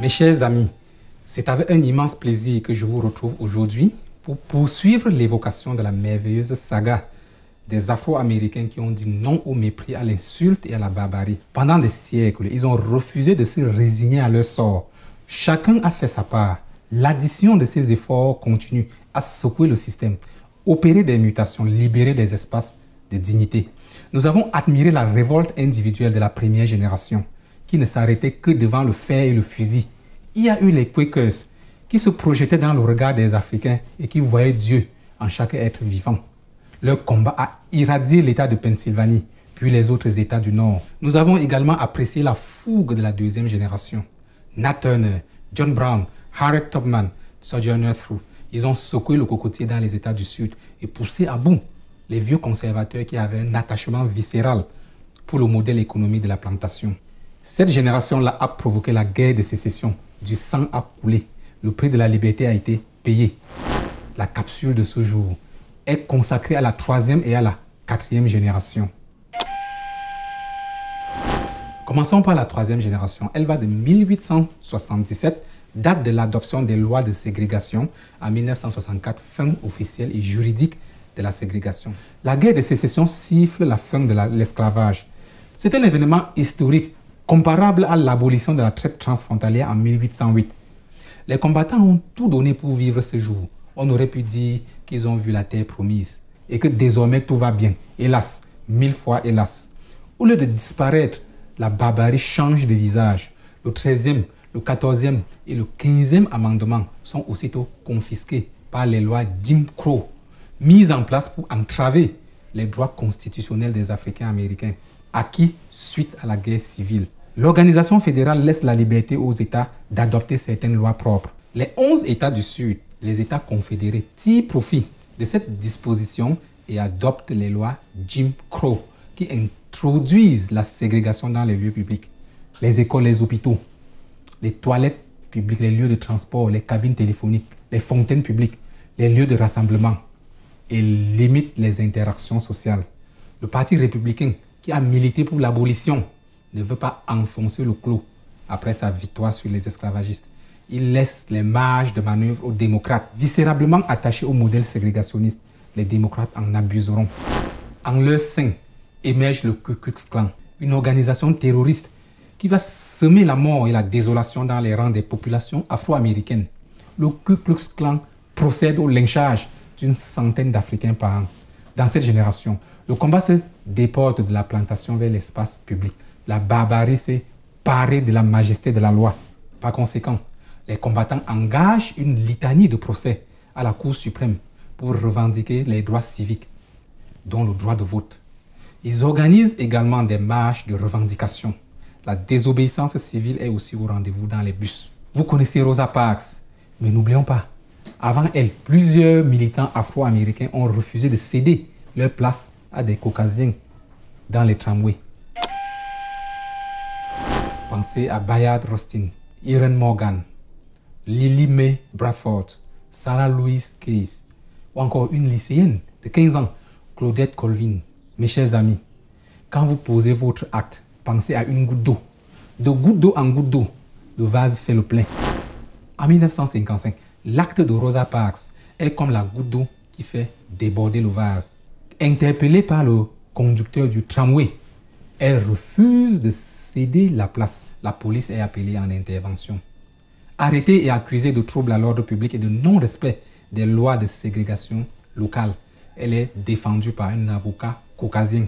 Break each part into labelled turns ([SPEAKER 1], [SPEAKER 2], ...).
[SPEAKER 1] Mes chers amis, c'est avec un immense plaisir que je vous retrouve aujourd'hui pour poursuivre l'évocation de la merveilleuse saga des Afro-Américains qui ont dit non au mépris, à l'insulte et à la barbarie. Pendant des siècles, ils ont refusé de se résigner à leur sort. Chacun a fait sa part. L'addition de ces efforts continue à secouer le système, opérer des mutations, libérer des espaces de dignité. Nous avons admiré la révolte individuelle de la première génération, qui ne s'arrêtait que devant le fer et le fusil. Il y a eu les Quakers, qui se projetaient dans le regard des Africains et qui voyaient Dieu en chaque être vivant. Leur combat a irradié l'État de Pennsylvanie, puis les autres États du Nord. Nous avons également apprécié la fougue de la deuxième génération. Nat Turner, John Brown, Harriet Tubman, Sojourner Truth. Ils ont secoué le cocotier dans les États du Sud et poussé à bout les vieux conservateurs qui avaient un attachement viscéral pour le modèle économique de la plantation. Cette génération-là a provoqué la guerre de sécession. Du sang a coulé. Le prix de la liberté a été payé. La capsule de ce jour est consacrée à la troisième et à la quatrième génération. Commençons par la troisième génération. Elle va de 1877, date de l'adoption des lois de ségrégation, à 1964, fin officielle et juridique de la ségrégation. La guerre de sécession siffle la fin de l'esclavage. C'est un événement historique comparable à l'abolition de la traite transfrontalière en 1808. Les combattants ont tout donné pour vivre ce jour. On aurait pu dire qu'ils ont vu la terre promise et que désormais tout va bien. Hélas, 1000 fois hélas. Au lieu de disparaître, la barbarie change de visage. Le 13e, le 14e et le 15e amendement sont aussitôt confisqués par les lois Jim Crow, mises en place pour entraver les droits constitutionnels des Africains américains, acquis suite à la guerre civile. L'organisation fédérale laisse la liberté aux États d'adopter certaines lois propres. Les 11 États du Sud, les États confédérés, tirent profit de cette disposition et adoptent les lois Jim Crow qui introduisent la ségrégation dans les lieux publics, les écoles, les hôpitaux, les toilettes publiques, les lieux de transport, les cabines téléphoniques, les fontaines publiques, les lieux de rassemblement et limitent les interactions sociales. Le Parti républicain, qui a milité pour l'abolition, ne veut pas enfoncer le clou après sa victoire sur les esclavagistes. Il laisse les marges de manœuvre aux démocrates. Viscérablement attachés au modèle ségrégationniste, les démocrates en abuseront. En leur sein émerge le Ku Klux Klan, une organisation terroriste qui va semer la mort et la désolation dans les rangs des populations afro-américaines. Le Ku Klux Klan procède au lynchage d'une centaine d'Africains par an. Dans cette génération, le combat se déporte de la plantation vers l'espace public. La barbarie s'est parée de la majesté de la loi. Par conséquent, les combattants engagent une litanie de procès à la Cour suprême pour revendiquer les droits civiques, dont le droit de vote. Ils organisent également des marches de revendication. La désobéissance civile est aussi au rendez-vous dans les bus. Vous connaissez Rosa Parks, mais n'oublions pas, avant elle, plusieurs militants afro-américains ont refusé de céder leur place à des Caucasiens dans les tramways. Pensez à Bayard Rustin, Irene Morgan, Lily Mae Bradford, Sarah Louise Case, ou encore une lycéenne de 15 ans, Claudette Colvin. Mes chers amis, quand vous posez votre acte, pensez à une goutte d'eau. De goutte d'eau en goutte d'eau, le vase fait le plein. En 1955, l'acte de Rosa Parks est comme la goutte d'eau qui fait déborder le vase. Interpellée par le conducteur du tramway, elle refuse de céder la place. La police est appelée en intervention. Arrêtée et accusée de troubles à l'ordre public et de non-respect des lois de ségrégation locale, elle est défendue par un avocat caucasien,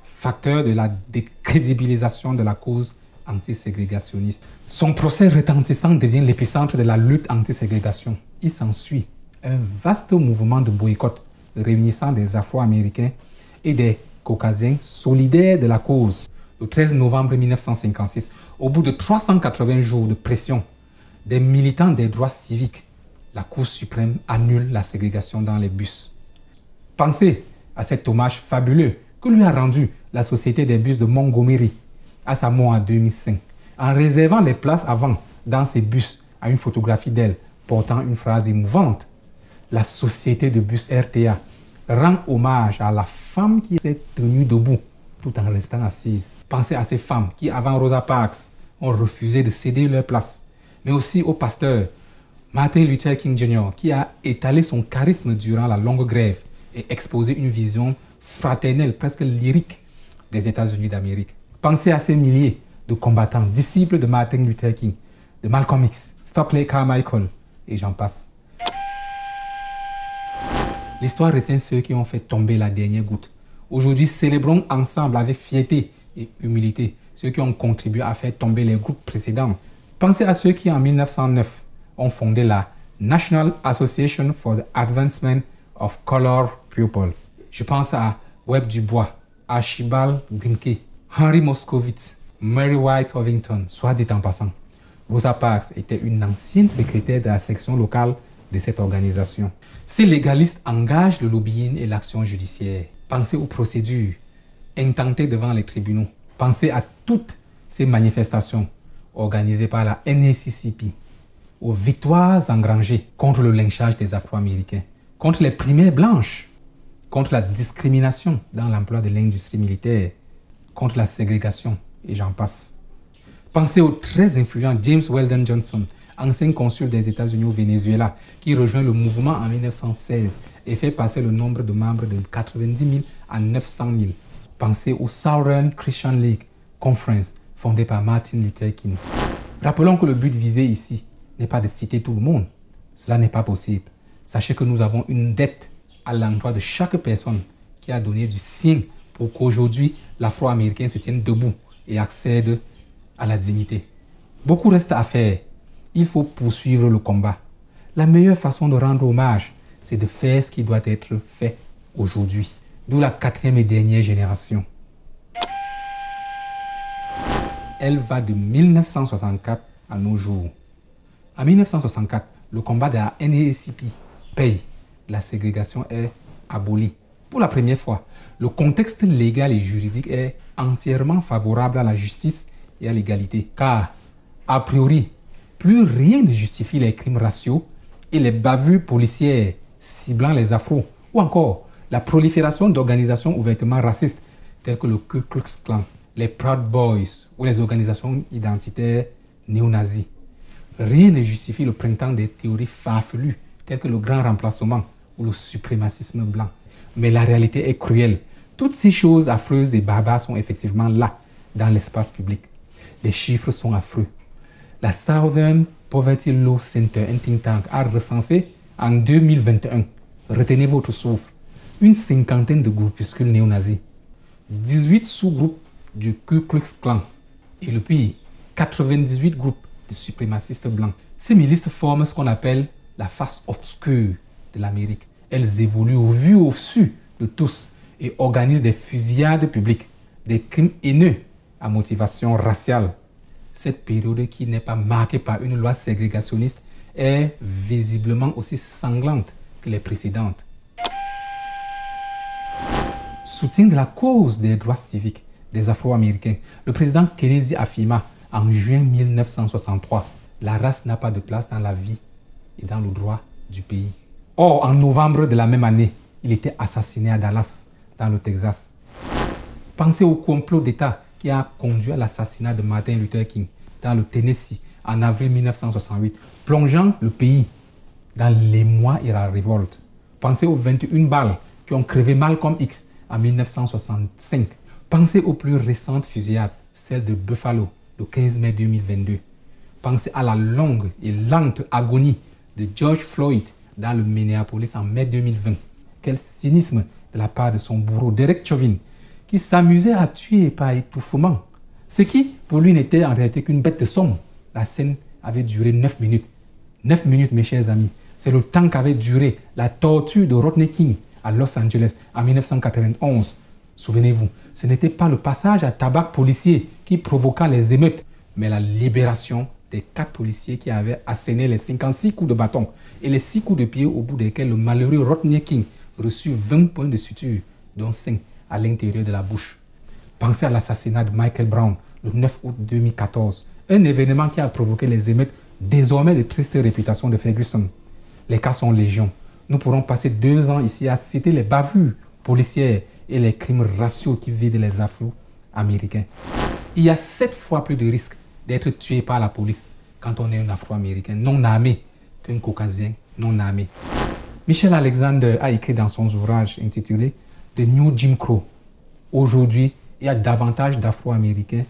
[SPEAKER 1] facteur de la décrédibilisation de la cause antiségrégationniste. Son procès retentissant devient l'épicentre de la lutte antiségrégation. Il s'ensuit un vaste mouvement de boycott réunissant des Afro-Américains et des Caucasiens solidaires de la cause. Le 13 novembre 1956, au bout de 380 jours de pression des militants des droits civiques, la Cour suprême annule la ségrégation dans les bus. Pensez à cet hommage fabuleux que lui a rendu la Société des bus de Montgomery à sa mort en 2005, en réservant les places avant dans ses bus à une photographie d'elle portant une phrase émouvante. La Société de bus RTA rend hommage à la femme qui s'est tenue debout tout en restant assise. Pensez à ces femmes qui, avant Rosa Parks, ont refusé de céder leur place. mais aussi au pasteur Martin Luther King Jr., qui a étalé son charisme durant la longue grève et exposé une vision fraternelle, presque lyrique, des États-Unis d'Amérique. Pensez à ces milliers de combattants, disciples de Martin Luther King, de Malcolm X, Stokely Carmichael, et j'en passe. L'histoire retient ceux qui ont fait tomber la dernière goutte. Aujourd'hui, célébrons ensemble avec fierté et humilité ceux qui ont contribué à faire tomber les groupes précédents. Pensez à ceux qui, en 1909, ont fondé la National Association for the Advancement of Color People. Je pense à Webb Dubois, Archibald Grimke, Henry Moskowitz, Mary White Ovington, soit dit en passant. Rosa Parks était une ancienne secrétaire de la section locale de cette organisation. Ces légalistes engagent le lobbying et l'action judiciaire. Pensez aux procédures intentées devant les tribunaux. Pensez à toutes ces manifestations organisées par la NAACP, aux victoires engrangées contre le lynchage des Afro-Américains, contre les primaires blanches, contre la discrimination dans l'emploi de l'industrie militaire, contre la ségrégation, et j'en passe. Pensez au très influent James Weldon Johnson, ancien consul des États-Unis au Venezuela, qui rejoint le mouvement en 1916 et fait passer le nombre de membres de 90 000 à 900 000. Pensez au Southern Christian League Conference, fondé par Martin Luther King. Rappelons que le but visé ici n'est pas de citer tout le monde. Cela n'est pas possible. Sachez que nous avons une dette à l'endroit de chaque personne qui a donné du sien pour qu'aujourd'hui l'Afro-Américain se tienne debout et accède à la dignité. Beaucoup reste à faire. Il faut poursuivre le combat. La meilleure façon de rendre hommage, c'est de faire ce qui doit être fait aujourd'hui. D'où la 4e et dernière génération. Elle va de 1964 à nos jours. En 1964, le combat de la NAACP paye. La ségrégation est abolie. Pour la première fois, le contexte légal et juridique est entièrement favorable à la justice et à l'égalité. Car, a priori, plus rien ne justifie les crimes raciaux et les bavures policières ciblant les afros, ou encore la prolifération d'organisations ouvertement racistes telles que le Ku Klux Klan, les Proud Boys ou les organisations identitaires néo-nazis. Rien ne justifie le printemps des théories farfelues telles que le grand remplacement ou le suprémacisme blanc. Mais la réalité est cruelle. Toutes ces choses affreuses et barbares sont effectivement là, dans l'espace public. Les chiffres sont affreux. La Southern Poverty Law Center, un think tank, a recensé en 2021, retenez votre souffle, une cinquantaine de groupuscules néo-nazis, 18 sous-groupes du Ku Klux Klan et le pire, 98 groupes de suprémacistes blancs. Ces milices forment ce qu'on appelle la face obscure de l'Amérique. Elles évoluent au vu au su de tous et organisent des fusillades publiques, des crimes haineux à motivation raciale. Cette période qui n'est pas marquée par une loi ségrégationniste est visiblement aussi sanglante que les précédentes. Soutien de la cause des droits civiques des Afro-Américains, le président Kennedy affirma en juin 1963 « La race n'a pas de place dans la vie et dans le droit du pays ». Or, en novembre de la même année, il était assassiné à Dallas, dans le Texas. Pensez au complot d'État qui a conduit à l'assassinat de Martin Luther King dans le Tennessee en avril 1968, plongeant le pays dans l'émoi et la révolte. Pensez aux 21 balles qui ont crevé Malcolm X en 1965. Pensez aux plus récentes fusillades, celle de Buffalo le 15 mai 2022. Pensez à la longue et lente agonie de George Floyd dans le Minneapolis en mai 2020. Quel cynisme de la part de son bourreau, Derek Chauvin, qui s'amusait à tuer par étouffement. Ce qui, pour lui, n'était en réalité qu'une bête de somme. La scène avait duré 9 minutes. 9 minutes, mes chers amis. C'est le temps qu'avait duré la torture de Rodney King à Los Angeles en 1991. Souvenez-vous, ce n'était pas le passage à tabac policier qui provoqua les émeutes, mais la libération des 4 policiers qui avaient asséné les 56 coups de bâton et les 6 coups de pied au bout desquels le malheureux Rodney King reçut 20 points de suture, dont 5 à l'intérieur de la bouche. Pensez à l'assassinat de Michael Brown le 9 août 2014, un événement qui a provoqué les émeutes désormais de triste réputation de Ferguson. Les cas sont légion. Nous pourrons passer 2 ans ici à citer les bavures policières et les crimes raciaux qui vident les Afro-Américains. Il y a 7 fois plus de risques d'être tué par la police quand on est un Afro-Américain non armé qu'un Caucasien non armé. Michel Alexander a écrit dans son ouvrage intitulé « The New Jim Crow ». Aujourd'hui, il y a davantage d'Afro-Américains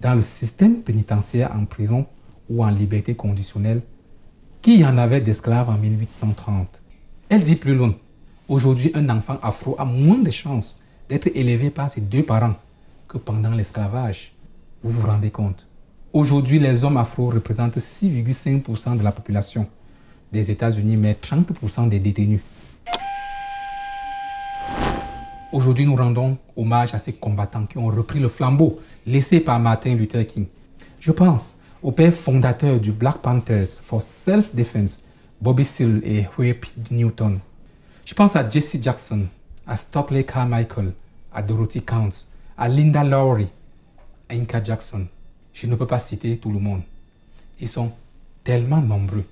[SPEAKER 1] dans le système pénitentiaire, en prison ou en liberté conditionnelle qu'il y en avait d'esclaves en 1830. Elle dit plus loin, aujourd'hui un enfant afro a moins de chances d'être élevé par ses deux parents que pendant l'esclavage. Vous vous rendez compte? Aujourd'hui, les hommes afro représentent 6,5% de la population des États-Unis, mais 30% des détenus. Aujourd'hui, nous rendons hommage à ces combattants qui ont repris le flambeau laissé par Martin Luther King. Je pense au père fondateur du Black Panthers for Self-Defense, Bobby Seale et Huey P. Newton. Je pense à Jesse Jackson, à Stokely Carmichael, à Dorothy Counts, à Linda Lowry, à Inka Jackson. Je ne peux pas citer tout le monde. Ils sont tellement nombreux.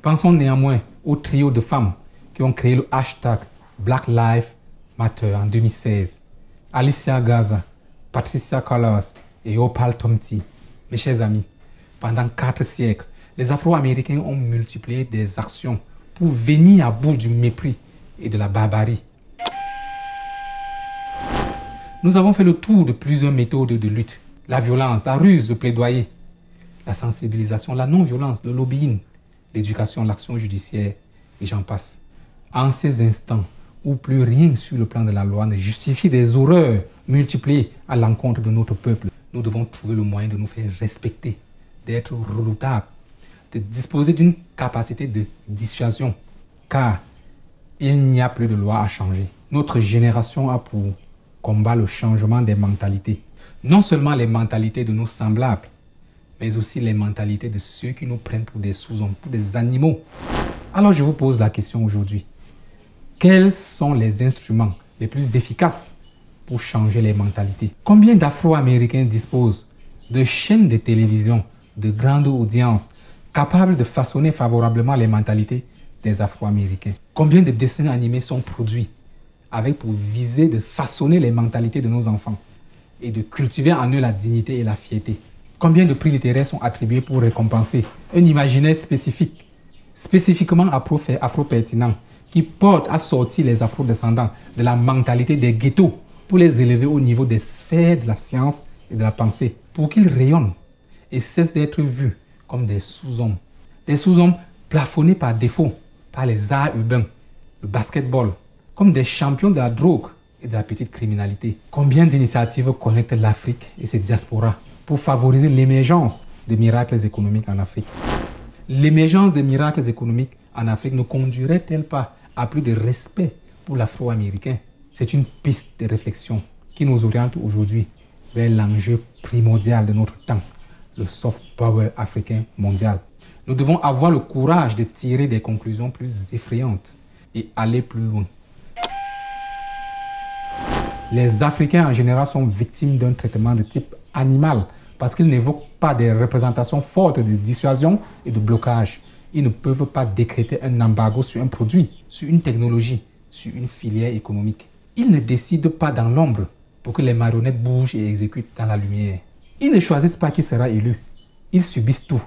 [SPEAKER 1] Pensons néanmoins au trio de femmes qui ont créé le hashtag Black Lives Matter en 2016. Alicia Garza, Patricia Cullors et Opal Tomty. Mes chers amis, pendant 4 siècles, les Afro-Américains ont multiplié des actions pour venir à bout du mépris et de la barbarie. Nous avons fait le tour de plusieurs méthodes de lutte. La violence, la ruse, le plaidoyer, la sensibilisation, la non-violence, le lobbying, l'éducation, l'action judiciaire, et j'en passe. En ces instants où plus rien sur le plan de la loi ne justifie des horreurs multipliées à l'encontre de notre peuple, nous devons trouver le moyen de nous faire respecter, d'être redoutables, de disposer d'une capacité de dissuasion, car il n'y a plus de loi à changer. Notre génération a pour combat le changement des mentalités. Non seulement les mentalités de nos semblables, mais aussi les mentalités de ceux qui nous prennent pour des sous-hommes, pour des animaux. Alors je vous pose la question aujourd'hui. Quels sont les instruments les plus efficaces pour changer les mentalités? Combien d'Afro-Américains disposent de chaînes de télévision de grande audience capables de façonner favorablement les mentalités des Afro-Américains? Combien de dessins animés sont produits avec pour visée de façonner les mentalités de nos enfants et de cultiver en eux la dignité et la fierté? Combien de prix littéraires sont attribués pour récompenser un imaginaire spécifique, spécifiquement afro-pertinent, qui porte à sortir les afro-descendants de la mentalité des ghettos pour les élever au niveau des sphères de la science et de la pensée, pour qu'ils rayonnent et cessent d'être vus comme des sous-hommes plafonnés par défaut par les arts urbains, le basketball, comme des champions de la drogue et de la petite criminalité. Combien d'initiatives connectent l'Afrique et ses diasporas pour favoriser l'émergence de miracles économiques en Afrique? L'émergence de miracles économiques en Afrique ne conduirait-elle pas à plus de respect pour l'Afro-Américain? C'est une piste de réflexion qui nous oriente aujourd'hui vers l'enjeu primordial de notre temps, le soft power africain mondial. Nous devons avoir le courage de tirer des conclusions plus effrayantes et aller plus loin. Les Africains en général sont victimes d'un traitement de type animal parce qu'ils n'évoquent pas des représentations fortes de dissuasion et de blocage. Ils ne peuvent pas décréter un embargo sur un produit, sur une technologie, sur une filière économique. Ils ne décident pas dans l'ombre pour que les marionnettes bougent et exécutent dans la lumière. Ils ne choisissent pas qui sera élu. Ils subissent tout.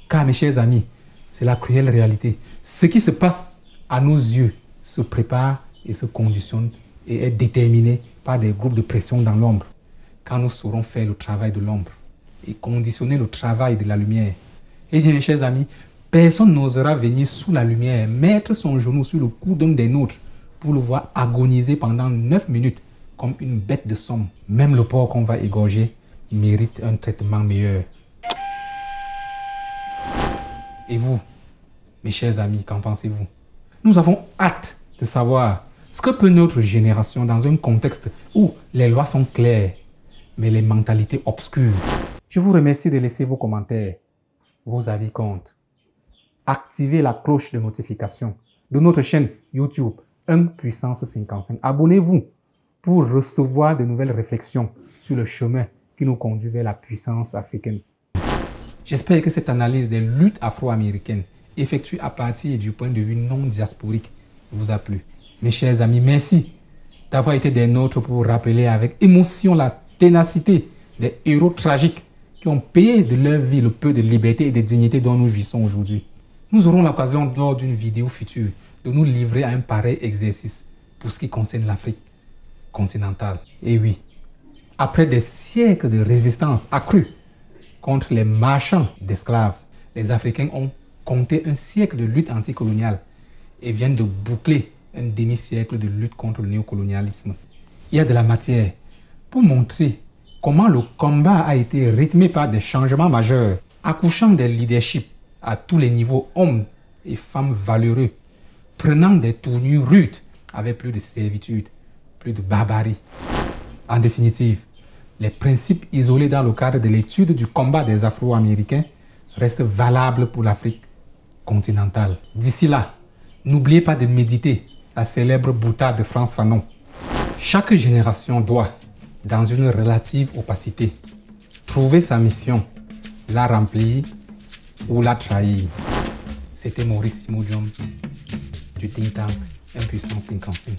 [SPEAKER 1] Car mes chers amis, c'est la cruelle réalité. Ce qui se passe à nos yeux se prépare et se conditionne et est déterminé par des groupes de pression dans l'ombre. Quand nous saurons faire le travail de l'ombre et conditionner le travail de la lumière, eh bien mes chers amis, personne n'osera venir sous la lumière, mettre son genou sur le cou d'un des nôtres pour le voir agoniser pendant 9 minutes comme une bête de somme. Même le porc qu'on va égorger mérite un traitement meilleur. Et vous, mes chers amis, qu'en pensez-vous? Nous avons hâte de savoir ce que peut notre génération dans un contexte où les lois sont claires, mais les mentalités obscures. Je vous remercie de laisser vos commentaires. Vos avis comptent. Activez la cloche de notification de notre chaîne YouTube 1 puissance 55. Abonnez-vous pour recevoir de nouvelles réflexions sur le chemin qui nous conduit vers la puissance africaine. J'espère que cette analyse des luttes afro-américaines effectuée à partir du point de vue non diasporique vous a plu. Mes chers amis, merci d'avoir été des nôtres pour rappeler avec émotion la ténacité des héros tragiques qui ont payé de leur vie le peu de liberté et de dignité dont nous jouissons aujourd'hui. Nous aurons l'occasion lors d'une vidéo future de nous livrer à un pareil exercice pour ce qui concerne l'Afrique continentale. Et oui, après des siècles de résistance accrue contre les marchands d'esclaves, les Africains ont compté un siècle de lutte anticoloniale et viennent de boucler un demi-siècle de lutte contre le néocolonialisme. Il y a de la matière pour montrer comment le combat a été rythmé par des changements majeurs, accouchant des leaderships à tous les niveaux, hommes et femmes valeureux, prenant des tournures rudes avec plus de servitude, plus de barbarie. En définitive, les principes isolés dans le cadre de l'étude du combat des Afro-Américains restent valables pour l'Afrique continentale. D'ici là, n'oubliez pas de méditer la célèbre boutade de Frantz Fanon. Chaque génération doit, dans une relative opacité, trouver sa mission, la remplir ou la trahir. C'était Maurice Simodium du think tank Impuissance Inconsigne.